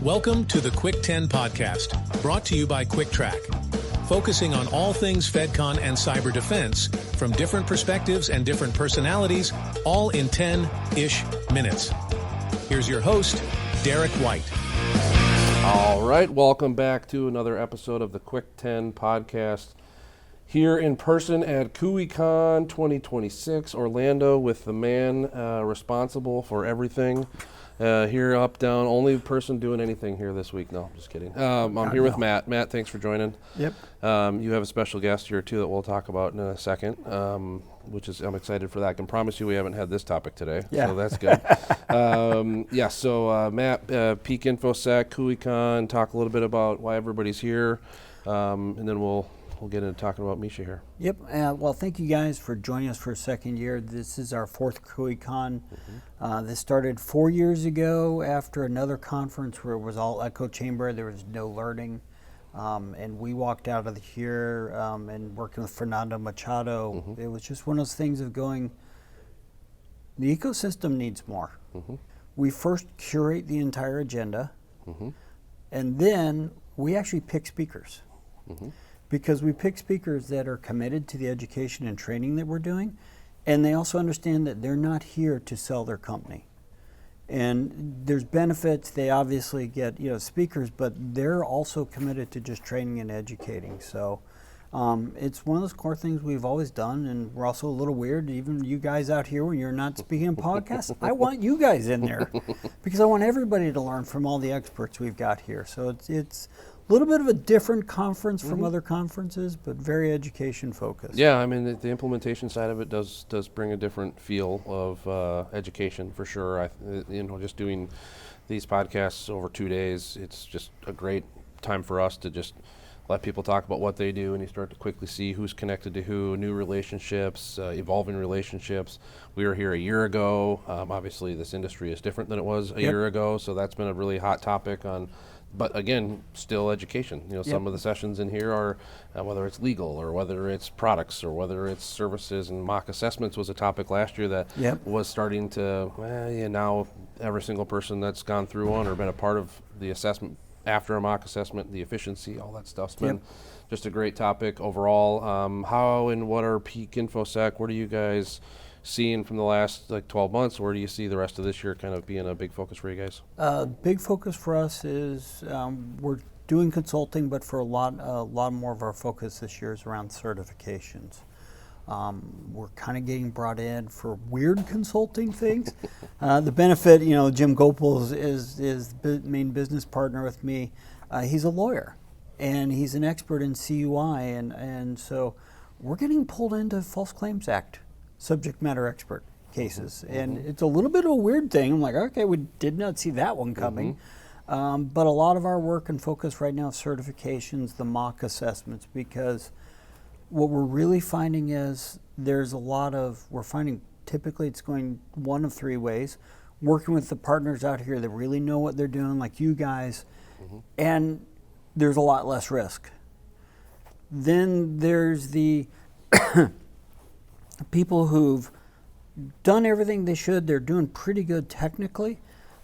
Welcome to the Quick 10 podcast, brought to you by Trac, focusing on all things FedCon and cyber defense from different perspectives and different personalities, all in 10-ish minutes. Here's your host, Derek White. All right, welcome back to another episode of the Quick 10 podcast. Here in person at CUI-Con 2026, Orlando, with the man responsible for everything. Here, up, down, only person doing anything here this week. No, I'm just kidding. I'm here with Matt. Matt, thanks for joining. Yep. You have a special guest here, too, that we'll talk about in a second, which is, I'm excited for that. I can promise you we haven't had this topic today, so that's good. Matt, Peak InfoSec, CUI-Con, talk a little bit about why everybody's here, and then we'll get into talking about Misha here. Yep. Well, thank you guys for joining us for a second year. This is our fourth CUI-Con. This started 4 years ago after another conference where it was all echo chamber. There was no learning. And we walked out of here and working with Fernando Machado. It was just one of those things of going, the ecosystem needs more. We first curate the entire agenda, and then we actually pick speakers. Because we pick speakers that are committed to the education and training that we're doing, and they also understand that they're not here to sell their company. And there's benefits. They obviously get speakers, but they're also committed to just training and educating. So it's one of those core things we've always done, and we're also a little weird. Even you guys out here, when you're not speaking in podcasts, I want you guys in there because I want everybody to learn from all the experts we've got here. So it's a little bit of a different conference from other conferences, but very education focused. Yeah, I mean the implementation side of it does bring a different feel of education for sure. Just doing these podcasts over 2 days, it's just a great time for us to just let people talk about what they do, and you start to quickly see who's connected to who, new relationships, evolving relationships. We were here a year ago. Obviously, this industry is different than it was a year ago, so that's been a really hot topic on. But again, still education. Some of the sessions in here are whether it's legal or whether it's products or whether it's services, and mock assessments was a topic last year that was starting to, now every single person that's gone through one or been a part of the assessment after a mock assessment, the efficiency, all that stuff's been just a great topic overall. How and what are Peak InfoSec? What are you guys seeing from the last 12 months? Where do you see the rest of this year kind of being a big focus for you guys? Big focus for us is we're doing consulting, but for a lot more of our focus this year is around certifications. We're kind of getting brought in for weird consulting things. The benefit, Jim Gopal is the main business partner with me. He's a lawyer, and he's an expert in CUI, and so we're getting pulled into False Claims Act subject matter expert cases. And it's a little bit of a weird thing. I'm like, okay, we did not see that one coming. But a lot of our work and focus right now is certifications, the mock assessments, because what we're really finding is we're finding typically it's going one of three ways. Working with the partners out here that really know what they're doing, like you guys, and there's a lot less risk. Then there's the people who've done everything they should, they're doing pretty good technically.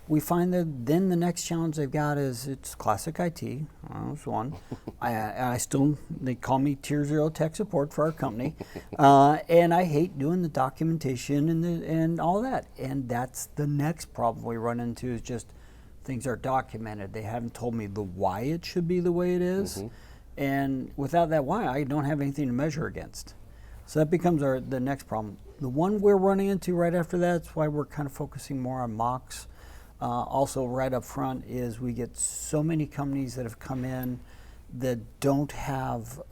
We find that then the next challenge they've got is it's classic IT. That's one. They call me Tier 0 tech support for our company. And I hate doing the documentation and all that. And that's the next problem we run into is just things are documented. They haven't told me the why it should be the way it is. And without that why, I don't have anything to measure against. So that becomes the next problem. The one we're running into right after that's why we're kind of focusing more on mocks. Also right up front is we get so many companies that have come in that don't have,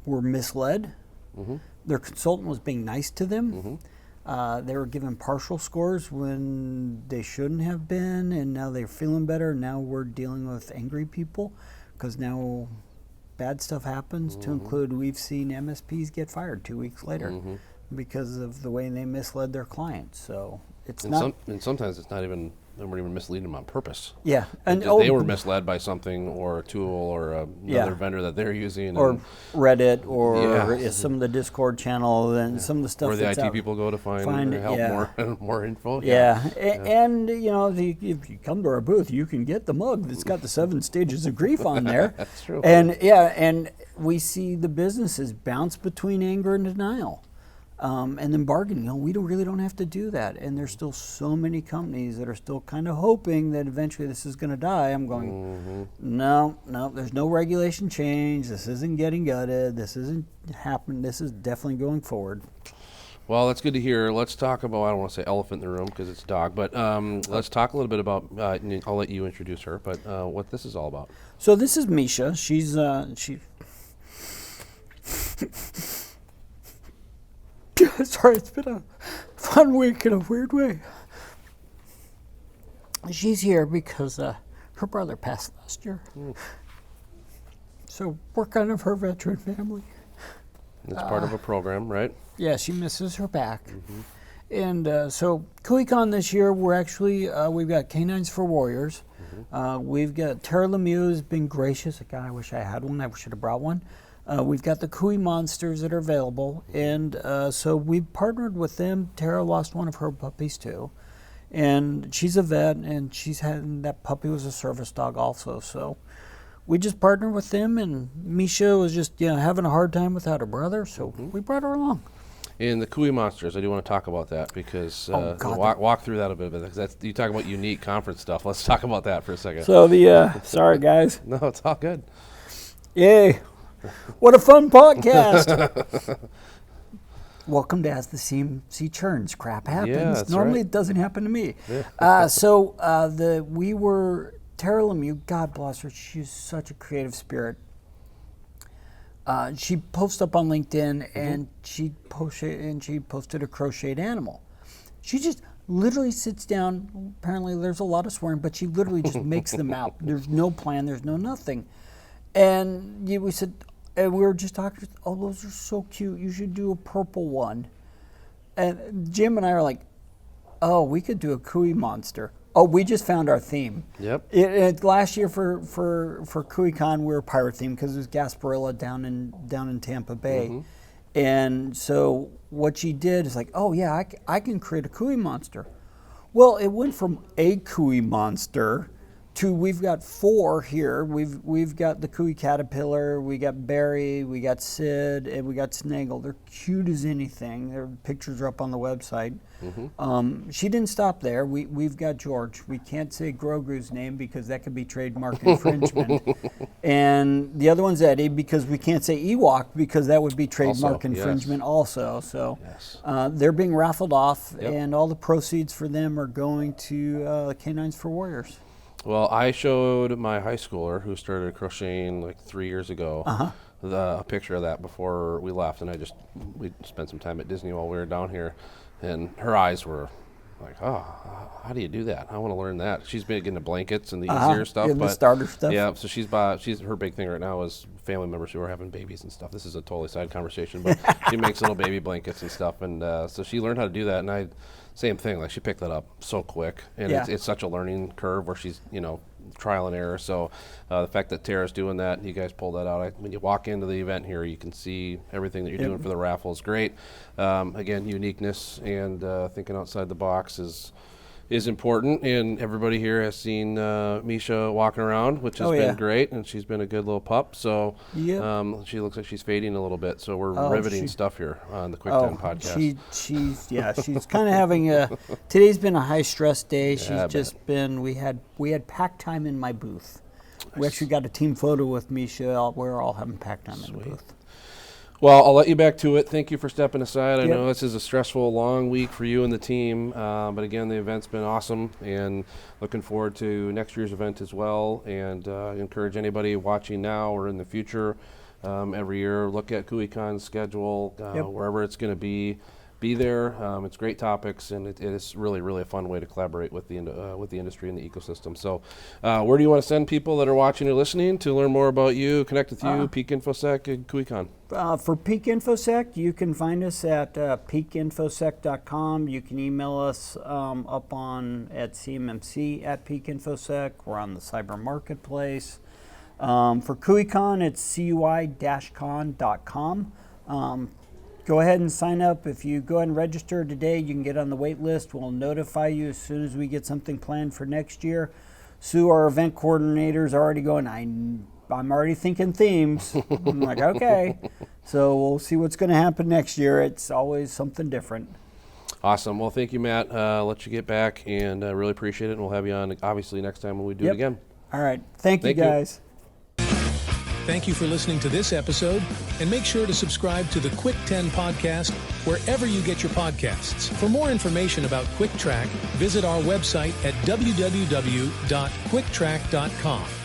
were misled. Their consultant was being nice to them. They were given partial scores when they shouldn't have been, and now they're feeling better. Now we're dealing with angry people because now bad stuff happens, to include we've seen MSPs get fired 2 weeks later because of the way they misled their clients. So it's and sometimes it's not even weren't even misleading them on purpose. Yeah, and they were misled by something or a tool or another vendor that they're using, or Reddit, or Yeah. some of the Discord channel, and some of the stuff where the that's IT out. people go to find help more info. And you know, if you come to our booth, you can get the mug that's got the 7 stages of grief on there. That's true. And we see the businesses bounce between anger and denial. And then bargaining, we really don't have to do that. And there's still so many companies that are still kind of hoping that eventually this is going to die. I'm going, no, there's no regulation change. This isn't getting gutted. This isn't happening. This is definitely going forward. Well, that's good to hear. Let's talk about, I don't want to say elephant in the room because it's a dog, but let's talk a little bit about, I'll let you introduce her, but what this is all about. So this is Misha. She's, sorry, it's been a fun week in a weird way. She's here because her brother passed last year. So we're kind of her veteran family. It's part of a program, right? Yeah, she misses her back. And so CUI-Con this year, we're actually, we've got Canines for Warriors. We've got Tara Lemieux has been gracious. God, I wish I had one. I should have brought one. We've got the CUI monsters that are available, and so we've partnered with them. Tara lost one of her puppies too, and she's a vet, and that puppy was a service dog also. So we just partnered with them, and Misha was just having a hard time without her brother, so we brought her along. And the CUI monsters, I do want to talk about that because walk through that a bit. Because you talk about unique conference stuff. Let's talk about that for a second. So sorry guys. No, it's all good. Yay. What a fun podcast. Welcome to As the CMC Churns. Crap happens. Yeah, Normally right. It doesn't happen to me. Yeah. We were, Tara Lemieux, God bless her, she's such a creative spirit. She posted up on LinkedIn and she posted a crocheted animal. She just literally sits down, apparently there's a lot of swearing, but she literally just makes them out. There's no plan, there's no nothing. And we said, and we were just talking, oh, those are so cute. You should do a purple one. And Jim and I are like, oh, we could do a CUI monster. Oh, we just found our theme. Yep. Last year for CUI-Con, we were pirate themed because it was Gasparilla down in Tampa Bay. And so what she did is like, oh yeah, I can create a CUI monster. Well, it went from a CUI monster to we've got 4 here. We've got the CUI caterpillar, we got Barry, we got Sid, and we got Snaggle. They're cute as anything. Their pictures are up on the website. She didn't stop there. We've got George. We can't say Grogu's name because that could be trademark infringement. And the other one's Eddie because we can't say Ewok because that would be trademark infringement also. So they're being raffled off, and all the proceeds for them are going to Canines for Warriors. Well, I showed my high schooler who started crocheting like 3 years ago a picture of that before we left, and we spent some time at Disney while we were down here, and her eyes were like, oh, how do you do that? I want to learn that. She's been getting the blankets and the easier stuff, the starter stuff. Yeah, so she's her big thing right now is family members who are having babies and stuff. This is a totally side conversation, but she makes little baby blankets and stuff, and so she learned how to do that, and same thing, like she picked that up so quick, and it's such a learning curve where she's, trial and error. So the fact that Tara's doing that, and you guys pulled that out, when you walk into the event here, you can see everything that you're doing for the raffle is great. Again, uniqueness and thinking outside the box is important, and everybody here has seen Misha walking around, which has been great, and she's been a good little pup. So she looks like she's fading a little bit. So we're riveting stuff here on the Quick 10 podcast. She's kind of having today's been a high stress day. She's just been. We had pack time in my booth. Nice. We actually got a team photo with Misha. We're all having pack time in the booth. Well, I'll let you back to it. Thank you for stepping aside. I know this is a stressful, long week for you and the team, but again, the event's been awesome, and looking forward to next year's event as well, and encourage anybody watching now or in the future every year, look at CUI-Con's schedule, wherever it's going to be be there. It's great topics, and it is really, really a fun way to collaborate with the industry and the ecosystem. So where do you want to send people that are watching or listening to learn more about you, connect with you, Peak InfoSec, and CUI-Con? For Peak InfoSec, you can find us at peakinfosec.com. You can email us up on at CMMC at Peak InfoSec. We're on the cyber marketplace. For CUI-Con, it's CUI-Con.com. Go ahead and sign up. If you go ahead and register today, you can get on the wait list. We'll notify you as soon as we get something planned for next year. Sue, our event coordinator, is already going, I'm already thinking themes. I'm like, okay. So we'll see what's going to happen next year. It's always something different. Awesome. Well, thank you, Matt. I'll let you get back, and I really appreciate it. And we'll have you on, obviously, next time when we do it again. All right. Thank you, guys. Thank you for listening to this episode, and make sure to subscribe to the Cuick 10 podcast wherever you get your podcasts. For more information about Cuick Trac, visit our website at www.cuicktrac.com.